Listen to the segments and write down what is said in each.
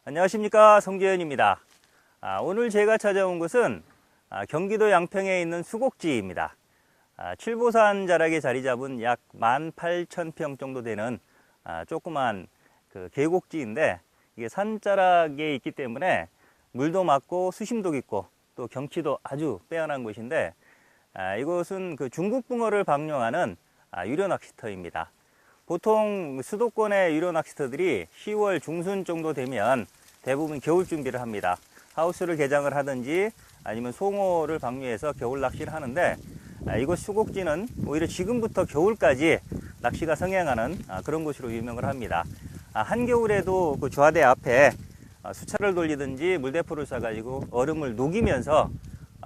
안녕하십니까, 성재현입니다. 오늘 제가 찾아온 곳은 경기도 양평에 있는 수곡지입니다. 칠보산 자락에 자리 잡은 약 18,000평 정도 되는 조그만 그 계곡지인데, 이게 산자락에 있기 때문에 물도 맑고 수심도 깊고 또 경치도 아주 빼어난 곳인데, 이곳은 그 중국붕어를 방류하는 유료 낚시터입니다. 보통 수도권의 유료 낚시터들이 10월 중순 정도 되면 대부분 겨울 준비를 합니다. 하우스를 개장을 하든지 아니면 송어를 방류해서 겨울 낚시를 하는데, 이곳 수곡지는 오히려 지금부터 겨울까지 낚시가 성행하는 그런 곳으로 유명을 합니다. 한겨울에도 그 좌대 앞에 수차를 돌리든지 물대포를 쏴가지고 얼음을 녹이면서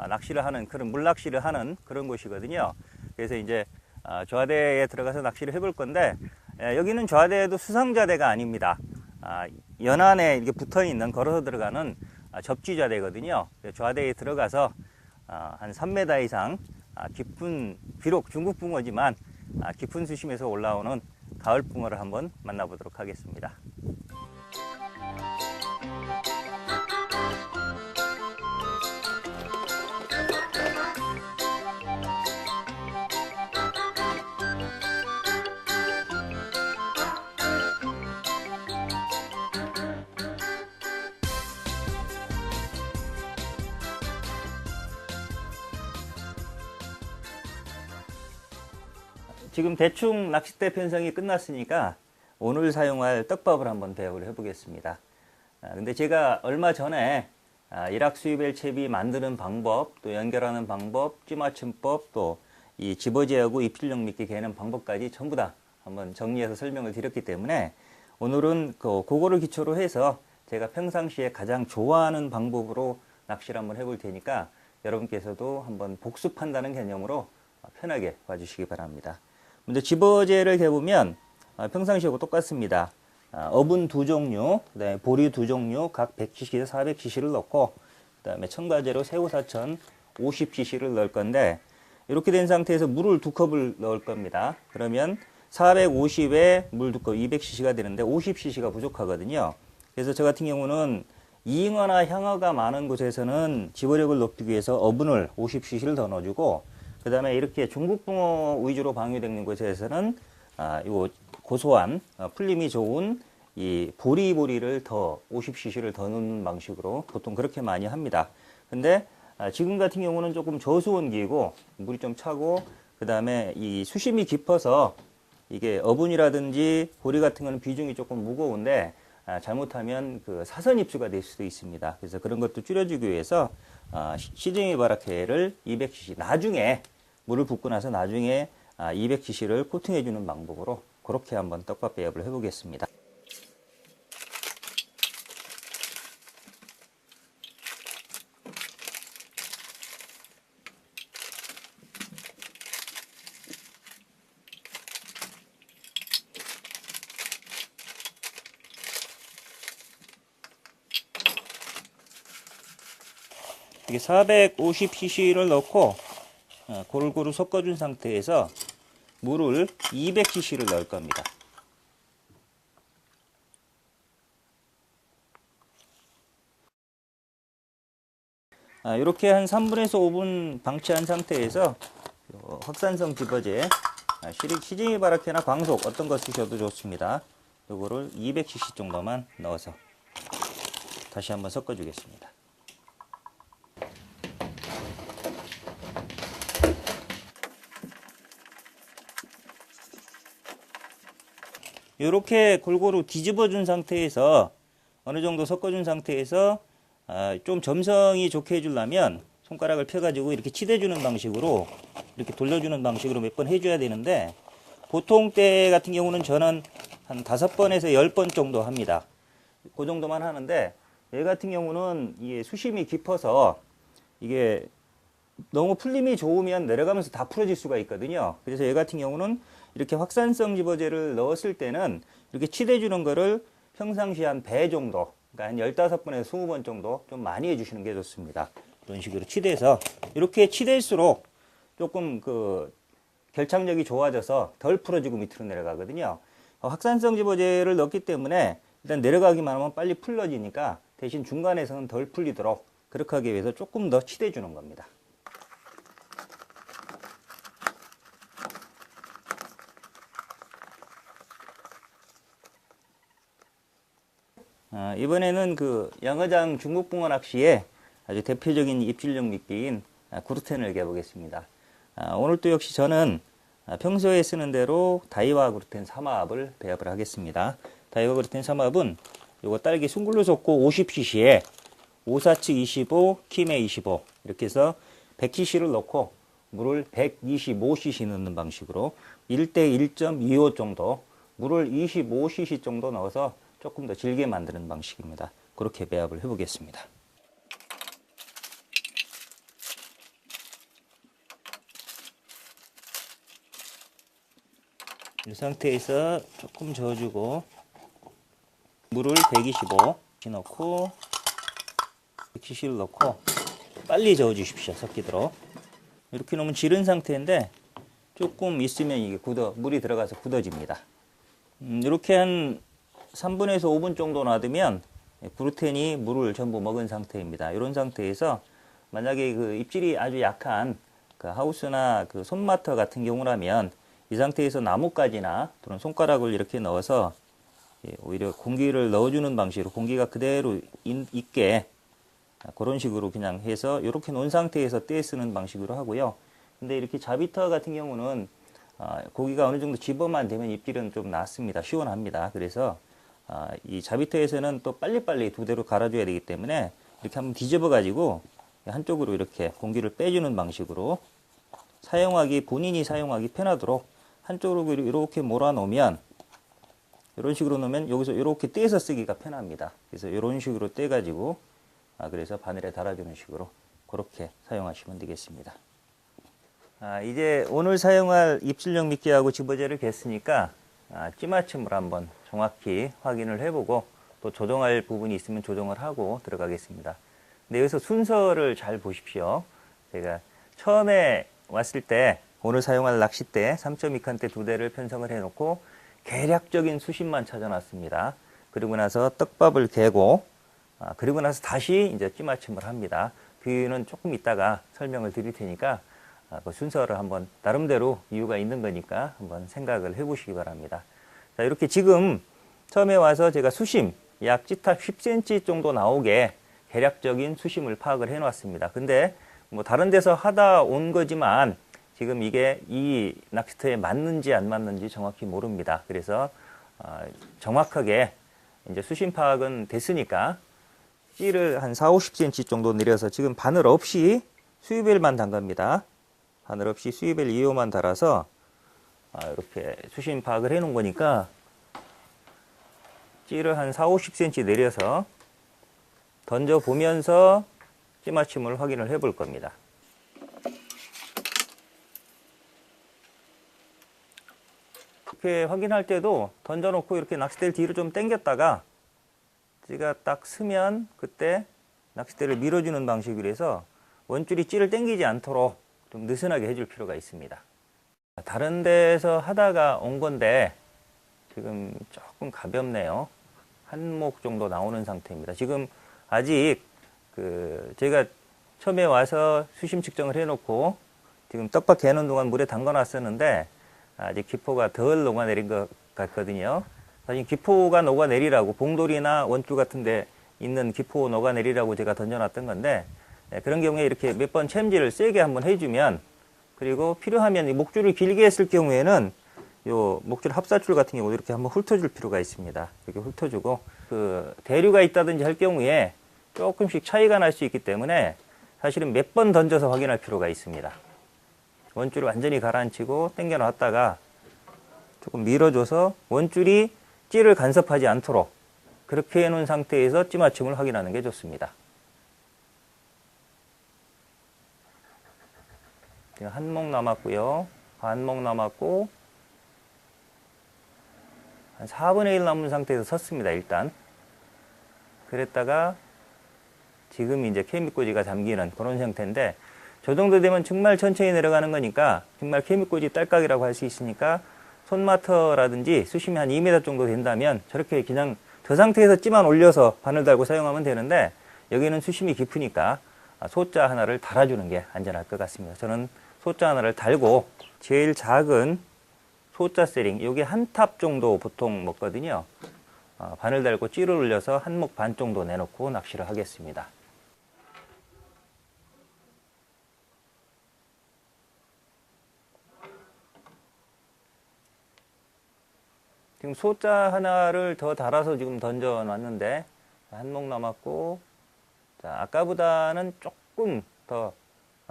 낚시를 하는, 그런 물낚시를 하는 그런 곳이거든요. 그래서 이제 좌대에 들어가서 낚시를 해볼 건데, 여기는 좌대도 수상좌대가 아닙니다. 연안에 이렇게 붙어 있는, 걸어서 들어가는 접지좌대거든요. 좌대에 들어가서 한 3m 이상 깊은, 비록 중국붕어지만 깊은 수심에서 올라오는 가을붕어를 한번 만나보도록 하겠습니다. 지금 대충 낚싯대 편성이 끝났으니까 오늘 사용할 떡밥을 한번 배역을 해보겠습니다. 근데 제가 얼마 전에 일확수입엘 채비 만드는 방법, 또 연결하는 방법, 찌맞춤법, 또 이 집어제하고 입질력 미끼 개는 방법까지 전부 다 한번 정리해서 설명을 드렸기 때문에, 오늘은 그거를 기초로 해서 제가 평상시에 가장 좋아하는 방법으로 낚시를 한번 해볼 테니까 여러분께서도 한번 복습한다는 개념으로 편하게 봐주시기 바랍니다. 먼저 집어제를 해보면 평상시하고 똑같습니다. 어분 2종류, 그다음에 보리 2종류, 각 100cc, 400cc를 넣고, 그다음에 첨가제로 새우사천 50cc를 넣을 건데, 이렇게 된 상태에서 물을 2컵을 넣을 겁니다. 그러면 450에 물 2컵 200cc가 되는데 50cc가 부족하거든요. 그래서 저 같은 경우는 잉어나 향어가 많은 곳에서는 집어력을 높이기 위해서 어분을 50cc를 더 넣어주고, 그 다음에 이렇게 중국붕어 위주로 방류되는 곳에서는 요 고소한 풀림이 좋은 이 보리를 더 50cc를 더 넣는 방식으로 보통 그렇게 많이 합니다. 근데 지금 같은 경우는 조금 저수온기이고 물이 좀 차고, 그 다음에 이 수심이 깊어서 이게 어분이라든지 보리 같은 거는 비중이 조금 무거운데 잘못하면 그 사선 입수가 될 수도 있습니다. 그래서 그런 것도 줄여주기 위해서 시즈미 바라케를 200cc, 나중에 물을 붓고 나서 나중에 200cc를 코팅해 주는 방법으로 그렇게 한번 떡밥 배합을 해보겠습니다. 이게 450cc를 넣고 골고루 섞어준 상태에서 물을 200cc를 넣을 겁니다. 이렇게 한 3분에서 5분 방치한 상태에서 확산성 집어제, 시즈미 바라케나 광속 어떤 거 쓰셔도 좋습니다. 요거를 200cc 정도만 넣어서 다시 한번 섞어주겠습니다. 이렇게 골고루 뒤집어 준 상태에서, 어느 정도 섞어 준 상태에서 좀 점성이 좋게 해주려면 손가락을 펴가지고 이렇게 치대 주는 방식으로, 이렇게 돌려주는 방식으로 몇 번 해줘야 되는데, 보통 때 같은 경우는 저는 한 5번에서 10번 정도 합니다. 그 정도만 하는데, 얘 같은 경우는 이게 수심이 깊어서 이게 너무 풀림이 좋으면 내려가면서 다 풀어질 수가 있거든요. 그래서 얘 같은 경우는 이렇게 확산성 집어제를 넣었을 때는 이렇게 치대주는 거를 평상시 한 배 정도, 그러니까 한 15번에서 20번 정도 좀 많이 해주시는 게 좋습니다. 이런 식으로 치대서, 이렇게 치댈수록 조금 그 결착력이 좋아져서 덜 풀어지고 밑으로 내려가거든요. 확산성 집어제를 넣기 때문에 일단 내려가기만 하면 빨리 풀러지니까 대신 중간에서는 덜 풀리도록 그렇게 하기 위해서 조금 더 치대 주는 겁니다. 이번에는 그 양어장 중국붕어 낚시의 아주 대표적인 입질용 미끼인 구르텐을 개보겠습니다. 오늘도 역시 저는 평소에 쓰는 대로 다이와 구르텐 3합을 배합을 하겠습니다. 다이와 구르텐 3합은 요거 딸기 숭굴로 섞고 50cc에 오사측 25, 킴에 25 이렇게 해서 100cc를 넣고 물을 125cc 넣는 방식으로 1대 1.25 정도 물을 25cc 정도 넣어서 조금 더 질게 만드는 방식입니다. 그렇게 배합을 해보겠습니다. 이 상태에서 조금 저어주고 물을 125cc 넣고 100cc를 넣고 빨리 저어주십시오. 섞이도록. 이렇게 놓으면 지른 상태인데 조금 있으면 이게 물이 들어가서 굳어집니다. 이렇게 한 3분에서 5분 정도 놔두면 구르텐이 물을 전부 먹은 상태입니다. 이런 상태에서 만약에 그 입질이 아주 약한 그 하우스나 그 손마터 같은 경우라면 이 상태에서 나뭇가지나 또는 손가락을 이렇게 넣어서 오히려 공기를 넣어주는 방식으로 공기가 그대로 있게 그런 식으로 그냥 해서 이렇게 놓은 상태에서 떼 쓰는 방식으로 하고요. 근데 이렇게 자비터 같은 경우는 고기가 어느 정도 집어만 되면 입질은 좀 낫습니다. 시원합니다. 그래서 이 자비터에서는 또 빨리빨리 두 대로 갈아줘야 되기 때문에 이렇게 한번 뒤집어 가지고 한쪽으로 이렇게 공기를 빼주는 방식으로 본인이 사용하기 편하도록 한쪽으로 이렇게 몰아 놓으면 이런 식으로 놓으면 여기서 이렇게 떼서 쓰기가 편합니다. 그래서 이런 식으로 떼 가지고 그래서 바늘에 달아주는 식으로 그렇게 사용하시면 되겠습니다. 이제 오늘 사용할 입질용 미끼하고 집어제를 겠으니까 찌맞춤을 한번 정확히 확인을 해보고 또 조정할 부분이 있으면 조정을 하고 들어가겠습니다. 근데 여기서 순서를 잘 보십시오. 제가 처음에 왔을 때 오늘 사용할 낚싯대 3.2칸대 두 대를 편성을 해놓고 계략적인 수심만 찾아놨습니다. 그리고 나서 떡밥을 개고 그리고 나서 다시 이제 찌맞춤을 합니다. 그 이유는 조금 이따가 설명을 드릴 테니까 그 순서를 한번 나름대로 이유가 있는 거니까 한번 생각을 해보시기 바랍니다. 자, 이렇게 지금 처음에 와서 제가 수심 약 찌탑 10cm 정도 나오게 계략적인 수심을 파악을 해 놨습니다. 근데 뭐 다른 데서 하다 온 거지만 지금 이게 이 낚시터에 맞는지 안 맞는지 정확히 모릅니다. 그래서 정확하게 이제 수심 파악은 됐으니까 찌를 한 4, 50cm 정도 내려서 지금 바늘 없이 수입벨만 담갑니다. 바늘 없이 수입벨 2호만 달아서 이렇게 수심 파악을 해 놓은 거니까 찌를 한 4, 50cm 내려서 던져 보면서 찌맞춤을 확인을 해 볼 겁니다. 이렇게 확인할 때도 던져 놓고 이렇게 낚싯대를 뒤로 좀 당겼다가 찌가 딱 서면 그때 낚싯대를 밀어주는 방식으로 해서 원줄이 찌를 당기지 않도록 좀 느슨하게 해줄 필요가 있습니다. 다른 데서 하다가 온 건데 지금 조금 가볍네요. 한 목 정도 나오는 상태입니다. 지금 아직 제가 처음에 와서 수심 측정을 해놓고 지금 떡밥 개는 동안 물에 담가 놨었는데 아직 기포가 덜 녹아내린 것 같거든요. 사실 기포가 녹아내리라고 봉돌이나 원줄 같은 데 있는 기포 녹아내리라고 제가 던져놨던 건데 그런 경우에 이렇게 몇 번 챔질을 세게 한번 해주면 그리고 필요하면 이 목줄을 길게 했을 경우에는 요 목줄 합사줄 같은 경우 이렇게 한번 훑어줄 필요가 있습니다. 이렇게 훑어주고 대류가 있다든지 할 경우에 조금씩 차이가 날 수 있기 때문에 사실은 몇 번 던져서 확인할 필요가 있습니다. 원줄을 완전히 가라앉히고 당겨 놨다가 조금 밀어줘서 원줄이 찌를 간섭하지 않도록 그렇게 해놓은 상태에서 찌맞춤을 확인하는 게 좋습니다. 한 목 남았고요. 반 목 남았고 한 4분의 1 남은 상태에서 섰습니다. 일단 그랬다가 지금 이제 케미꽂이가 잠기는 그런 형태인데 저 정도 되면 정말 천천히 내려가는 거니까 정말 케미꽂이 딸깍이라고 할 수 있으니까 손마터라든지 수심이 한 2m 정도 된다면 저렇게 그냥 저 상태에서 찌만 올려서 바늘 달고 사용하면 되는데 여기는 수심이 깊으니까 소자 하나를 달아주는 게 안전할 것 같습니다. 저는 소자 하나를 달고 제일 작은 소자 세링, 요게 한 탑 정도 보통 먹거든요. 바늘 달고 찌를 올려서 한 목 반 정도 내놓고 낚시를 하겠습니다. 지금 소자 하나를 더 달아서 지금 던져 놨는데 한 목 남았고, 자, 아까보다는 조금 더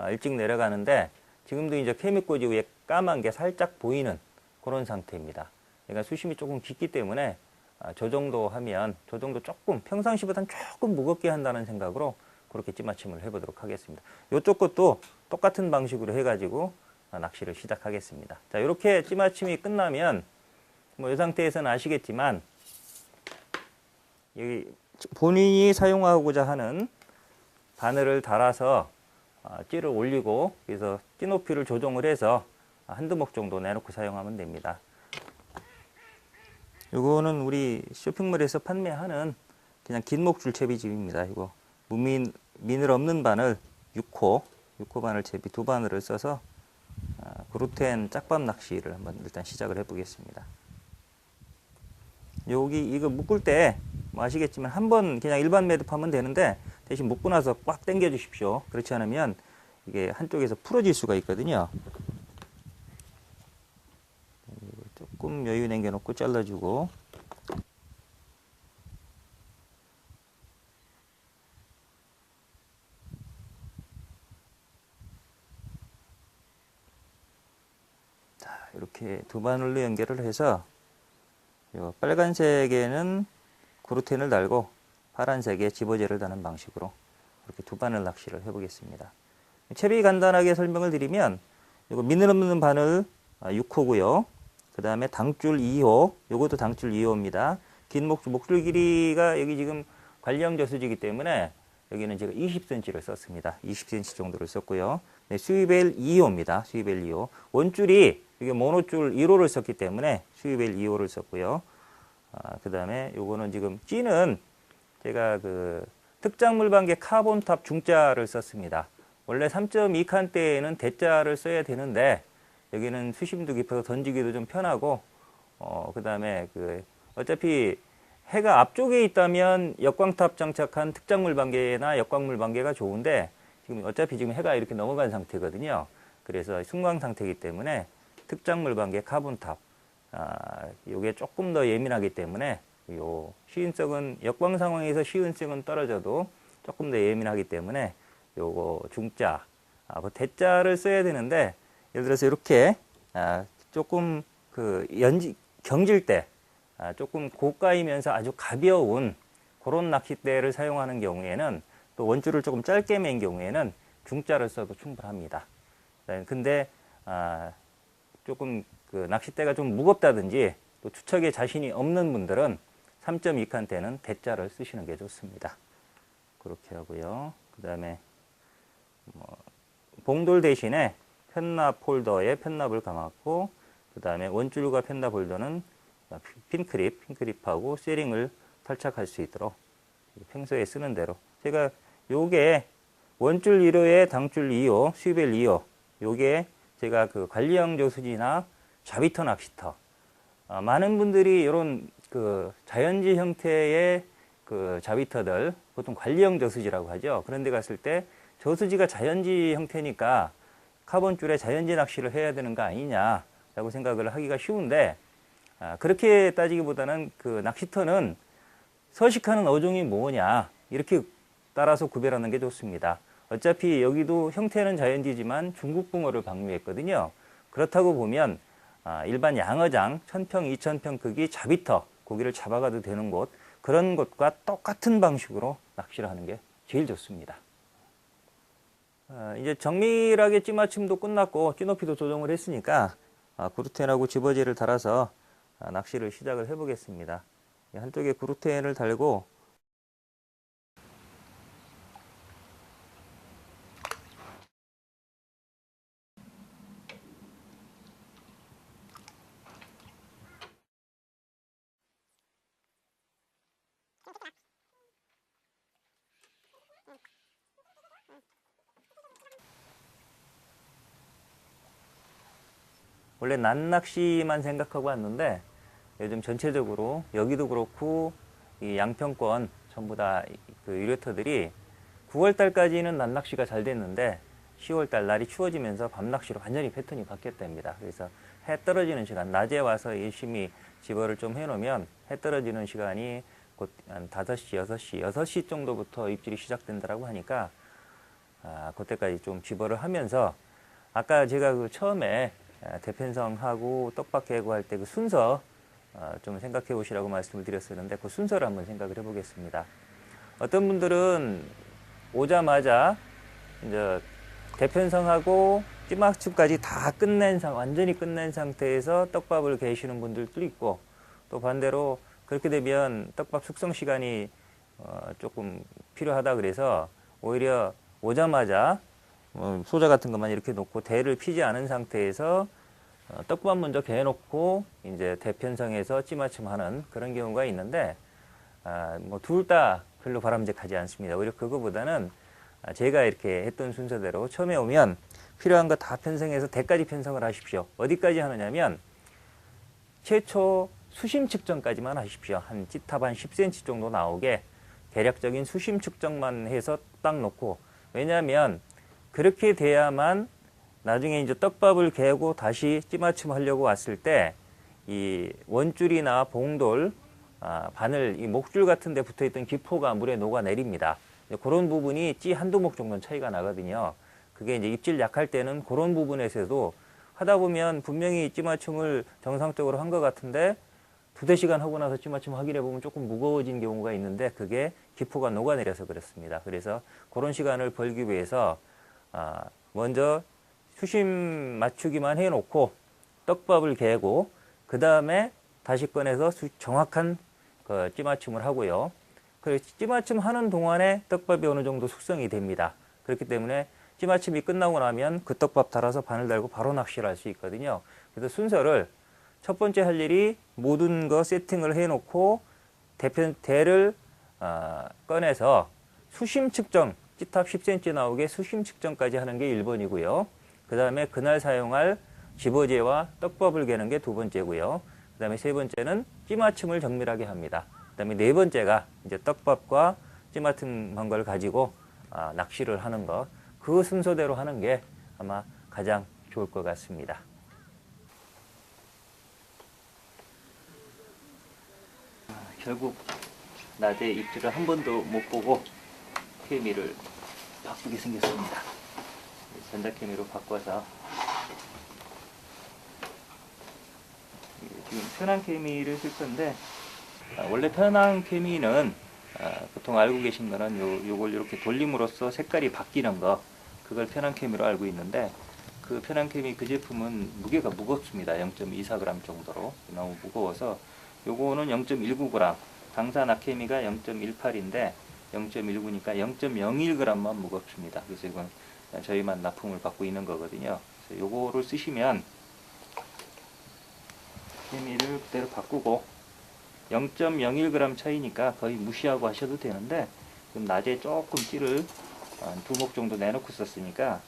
일찍 내려가는데 지금도 이제 케미꼬지 위에 까만 게 살짝 보이는 그런 상태입니다. 그러니까 수심이 조금 깊기 때문에 저 정도 하면, 저 정도 조금 평상시보다는 조금 무겁게 한다는 생각으로 그렇게 찌맞춤을 해보도록 하겠습니다. 이쪽 것도 똑같은 방식으로 해가지고 낚시를 시작하겠습니다. 자, 이렇게 찌맞춤이 끝나면 뭐 이 상태에서는 아시겠지만 여기 본인이 사용하고자 하는 바늘을 달아서 찌를 올리고, 그래서 찌 높이를 조정을 해서 한두 목 정도 내놓고 사용하면 됩니다. 이거는 우리 쇼핑몰에서 판매하는 그냥 긴 목줄 채비집입니다. 이거 미늘 없는 바늘 6호 바늘 채비 두 바늘을 써서 그루텐 짝밥 낚시를 한번 일단 시작을 해보겠습니다. 여기 이거 묶을 때 뭐 아시겠지만 한번 그냥 일반 매듭하면 되는데 대신 묶고 나서 꽉 당겨 주십시오. 그렇지 않으면 이게 한쪽에서 풀어질 수가 있거든요. 조금 여유 남겨놓고 잘라주고, 자, 이렇게 두 바늘로 연결을 해서 요 빨간색에는 그루텐을 달고 파란색에 집어제를 다는 방식으로 이렇게 두 바늘 낚시를 해보겠습니다. 채비 간단하게 설명을 드리면 이거 미늘 없는 바늘 6호고요. 그 다음에 당줄 2호, 요것도 당줄 2호입니다. 긴 목줄 길이가 여기 지금 관리형 저수지이기 때문에 여기는 제가 20cm를 썼습니다. 20cm 정도를 썼고요. 네, 수입엘 2호입니다. 수입엘 2호. 원줄이 이게 모노줄 1호를 썼기 때문에 수입엘 2호를 썼고요. 그 다음에 요거는 지금 찌는 제가 그 특장물방개 카본탑 중자를 썼습니다. 원래 3.2칸대에는 대자를 써야 되는데 여기는 수심도 깊어서 던지기도 좀 편하고, 그 다음에 어차피 해가 앞쪽에 있다면 역광탑 장착한 특장물방개나 역광물방개가 좋은데 지금 어차피 지금 해가 이렇게 넘어간 상태거든요. 그래서 순광 상태이기 때문에 특장물방개 카본탑, 요게 조금 더 예민하기 때문에 요 시인성은 역광 상황에서 시인성은 떨어져도 조금 더 예민하기 때문에 요거 중자, 그 대자를 써야 되는데, 예를 들어서 이렇게 조금 경질 때 조금 고가이면서 아주 가벼운 그런 낚싯대를 사용하는 경우에는, 또 원줄을 조금 짧게 맨 경우에는 중자를 써도 충분합니다. 근데 조금 낚싯대가 좀 무겁다든지 또 투척에 자신이 없는 분들은 3.2칸대는 대자를 쓰시는 게 좋습니다. 그렇게 하고요. 그 다음에 봉돌 대신에 편납 홀더에 편납을 감았고, 그 다음에 원줄과 편납 홀더는 핀크립하고 세링을 탈착할 수 있도록 평소에 쓰는 대로, 제가 요게 원줄 1호에 당줄 2호, 수입엘 2호, 요게 제가 관리형 저수지나 자비터 낚시터, 많은 분들이 이런 자연지 형태의 자비터들, 보통 관리형 저수지라고 하죠. 그런 데 갔을 때 저수지가 자연지 형태니까 카본줄에 자연지 낚시를 해야 되는 거 아니냐라고 생각을 하기가 쉬운데, 그렇게 따지기보다는 낚시터는 서식하는 어종이 뭐냐, 이렇게 따라서 구별하는 게 좋습니다. 어차피 여기도 형태는 자연지지만 중국 붕어를 방류했거든요. 그렇다고 보면 일반 양어장 1000평, 2000평 크기 자비터, 고기를 잡아가도 되는 곳, 그런 곳과 똑같은 방식으로 낚시를 하는 게 제일 좋습니다. 이제 정밀하게 찌맞춤도 끝났고 찌높이도 조정을 했으니까 그루텐하고 집어지를 달아서 낚시를 시작을 해보겠습니다. 한쪽에 그루텐을 달고 원래 난낚시만 생각하고 왔는데 요즘 전체적으로 여기도 그렇고 이 양평권 전부 다 그 유료터들이 9월달까지는 난낚시가 잘 됐는데 10월달 날이 추워지면서 밤낚시로 완전히 패턴이 바뀌었답니다. 그래서 해 떨어지는 시간, 낮에 와서 열심히 집어를 좀 해놓으면 해 떨어지는 시간이 곧 한 5시, 6시 정도부터 입질이 시작된다고 하니까 그때까지 좀 집어를 하면서 아까 제가 그 처음에 대편성하고 떡밥 개고할 때 그 순서 좀 생각해 보시라고 말씀을 드렸었는데 그 순서를 한번 생각을 해 보겠습니다. 어떤 분들은 오자마자 이제 대편성하고 찌맞춤까지 다 끝낸 완전히 끝낸 상태에서 떡밥을 개시는 분들도 있고, 또 반대로 그렇게 되면 떡밥 숙성 시간이 조금 필요하다 그래서 오히려 오자마자 소자 같은 것만 이렇게 놓고 대를 피지 않은 상태에서 떡밥 먼저 개놓고 이제 대편성해서 찌맞춤하는 그런 경우가 있는데, 뭐 둘 다 별로 바람직하지 않습니다. 오히려 그거보다는 제가 이렇게 했던 순서대로 처음에 오면 필요한 거 다 편성해서 대까지 편성을 하십시오. 어디까지 하느냐면 최초 수심 측정까지만 하십시오. 한 찌탑 한 10cm 정도 나오게 대략적인 수심 측정만 해서 딱 놓고, 왜냐하면 그렇게 돼야만 나중에 이제 떡밥을 개고 다시 찌맞춤 하려고 왔을 때 이 원줄이나 봉돌, 바늘, 이 목줄 같은 데 붙어 있던 기포가 물에 녹아 내립니다. 그런 부분이 찌 한두 목 정도는 차이가 나거든요. 그게 이제 입질 약할 때는 그런 부분에서도 하다 보면 분명히 찌맞춤을 정상적으로 한 것 같은데 2-3시간 하고 나서 찌맞춤 확인해 보면 조금 무거워진 경우가 있는데 그게 기포가 녹아내려서 그렇습니다. 그래서 그런 시간을 벌기 위해서 먼저 수심 맞추기만 해놓고 떡밥을 개고 그 다음에 다시 꺼내서 정확한 그 찌맞춤을 하고요. 그 찌맞춤 하는 동안에 떡밥이 어느 정도 숙성이 됩니다. 그렇기 때문에 찌맞춤이 끝나고 나면 그 떡밥 달아서 바늘 달고 바로 낚시를 할 수 있거든요. 그래서 순서를 첫 번째 할 일이 모든 거 세팅을 해놓고 대를 꺼내서 수심 측정, 찌탑 10cm 나오게 수심 측정까지 하는 게 1번이고요. 그 다음에 그날 사용할 집어제와 떡밥을 개는 게 2번째고요. 그 다음에 3번째는 찌맞춤을 정밀하게 합니다. 그 다음에 4번째가 이제 떡밥과 찌맞춤 한 걸 가지고 낚시를 하는 거, 그 순서대로 하는 게 아마 가장 좋을 것 같습니다. 결국 낮에 입질을 한 번도 못 보고 케미를 바꾸게 생겼습니다. 전자케미로 바꿔서 지금 편한 케미를 쓸 건데, 원래 편한 케미는 보통 알고 계신 거는 요걸 이렇게 돌림으로써 색깔이 바뀌는 거, 그걸 편한 케미로 알고 있는데, 그 편한 케미 그 제품은 무게가 무겁습니다. 0.24g 정도로 너무 무거워서 요거는 0.19g, 당산 아케미가 0.18인데 0.19니까 0.01g만 무겁습니다. 그래서 이건 저희만 납품을 받고 있는 거거든요. 그래서 요거를 쓰시면 케미를 그대로 바꾸고 0.01g 차이니까 거의 무시하고 하셔도 되는데, 그럼 낮에 조금 찌를 2목 정도 내놓고 썼으니까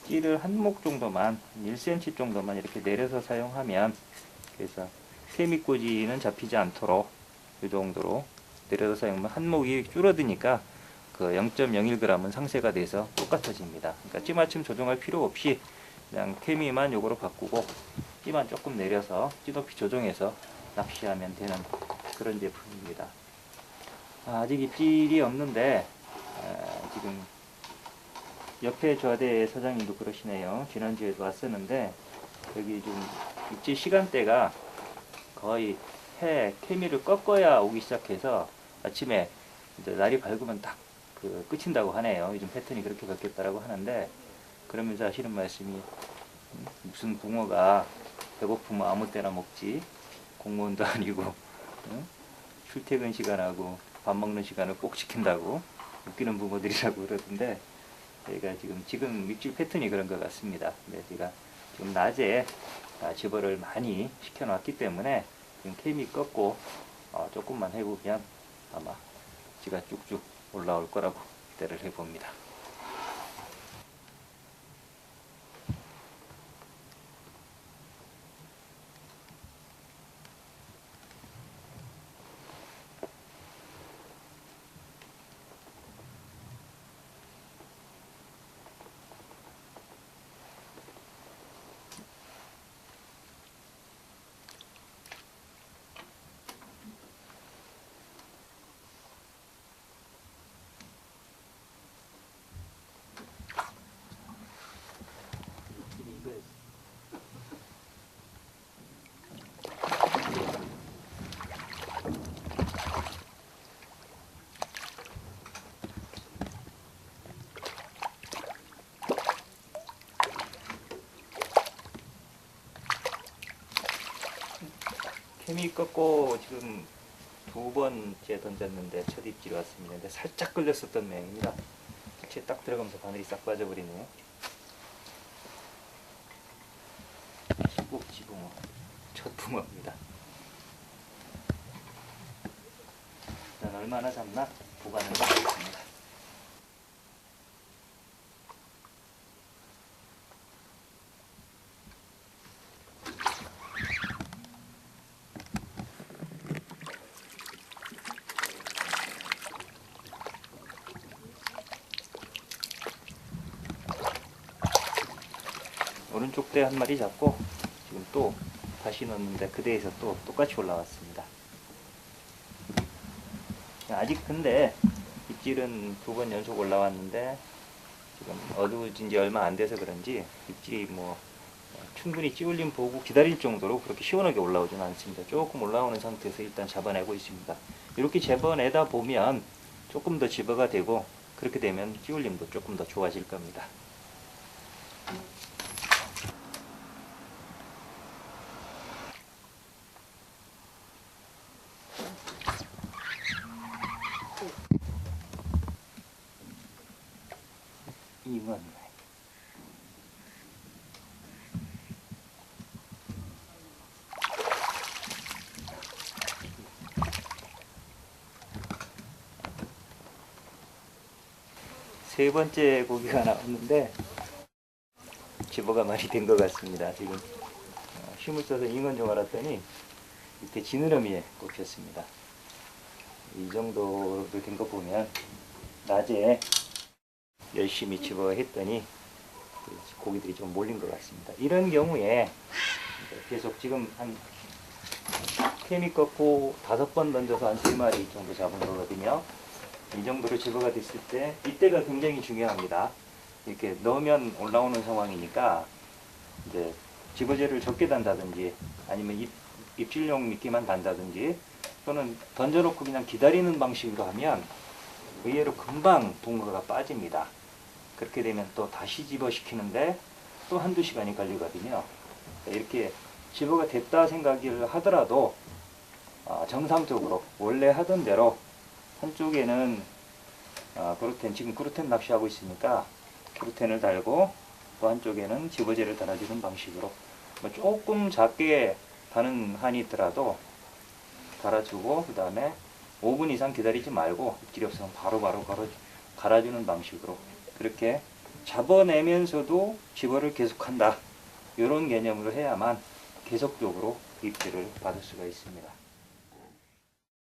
찌를 한 목 정도만 1cm 정도만 이렇게 내려서 사용하면, 그래서 케미꽂이는 잡히지 않도록 이 정도로 내려서 사용하면 한 목이 줄어드니까 그 0.01g은 상쇄가 돼서 똑같아집니다. 그러니까 찌맞춤 조정할 필요 없이 그냥 케미만 요거로 바꾸고 찌만 조금 내려서 찌높이 조정해서 낚시하면 되는 그런 제품입니다. 아직 입질이 없는데 지금 옆에 좌대 사장님도 그러시네요. 지난주에도 왔었는데 여기 좀 입질 시간대가 거의 해 케미를 꺾어야 오기 시작해서 아침에 이제 날이 밝으면 딱 끝인다고 하네요. 요즘 패턴이 그렇게 바뀌었다고 하는데, 그러면서 하시는 말씀이 무슨 붕어가 배고프면 아무 때나 먹지, 공무원도 아니고 출퇴근 시간하고 밥 먹는 시간을 꼭 지킨다고 웃기는 붕어들이라고 그러던데, 저희가 지금 입질 패턴이 그런 것 같습니다. 근데 제가 지금 낮에 집어를 많이 시켜놨기 때문에 지금 케미 꺾고 조금만 해보면 아마 지가 쭉쭉 올라올 거라고 기대를 해봅니다. 케미 꺾고 지금 두 번째 던졌는데 첫 입질이 왔습니다. 근데 살짝 걸렸었던 모양입니다. 일체 딱 들어가면서 바늘이 싹 빠져버리네요. 시곡지붕어, 첫 붕어입니다. 일단 얼마나 잡나 보관을 하겠습니다. 오른쪽 대 한 마리 잡고 지금 또 다시 넣었는데 그 대에서 또 똑같이 올라왔습니다. 아직 근데 입질은 두 번 연속 올라왔는데 지금 어두워진 지 얼마 안 돼서 그런지 입질이 뭐 충분히 찌울림 보고 기다릴 정도로 그렇게 시원하게 올라오지는 않습니다. 조금 올라오는 상태에서 일단 잡아내고 있습니다. 이렇게 잡아내다 보면 조금 더 집어가 되고 그렇게 되면 찌울림도 조금 더 좋아질 겁니다. 이건 세 번째 고기가 나왔는데 집어가 많이 된 것 같습니다. 지금 힘을 써서 잉어인 줄 알았더니 밑에 지느러미에 꽂혔습니다. 이 정도로 된 거 보면 낮에 열심히 집어 했더니 고기들이 좀 몰린 것 같습니다. 이런 경우에 계속 지금 한 케미 꺾고 5번 던져서 한 3마리 정도 잡은 거거든요. 이 정도로 집어가 됐을 때 이때가 굉장히 중요합니다. 이렇게 넣으면 올라오는 상황이니까 이제 집어제를 적게 단다든지 아니면 입질용 미끼만 단다든지 또는 던져놓고 그냥 기다리는 방식으로 하면 의외로 금방 붕어가 빠집니다. 그렇게 되면 또 다시 집어시키는데 또 한두 시간이 걸리거든요. 이렇게 집어가 됐다 생각을 하더라도 정상적으로 원래 하던 대로 한쪽에는 그루텐, 지금 그루텐 낚시하고 있으니까 그루텐을 달고 또 한쪽에는 집어제를 달아주는 방식으로 뭐 조금 작게 다는 한이 있더라도 달아주고 그 다음에 5분 이상 기다리지 말고 입질이 없으면 바로바로 갈아주는 방식으로 그렇게 잡아내면서도 집어를 계속한다. 이런 개념으로 해야만 계속적으로 입질을 받을 수가 있습니다.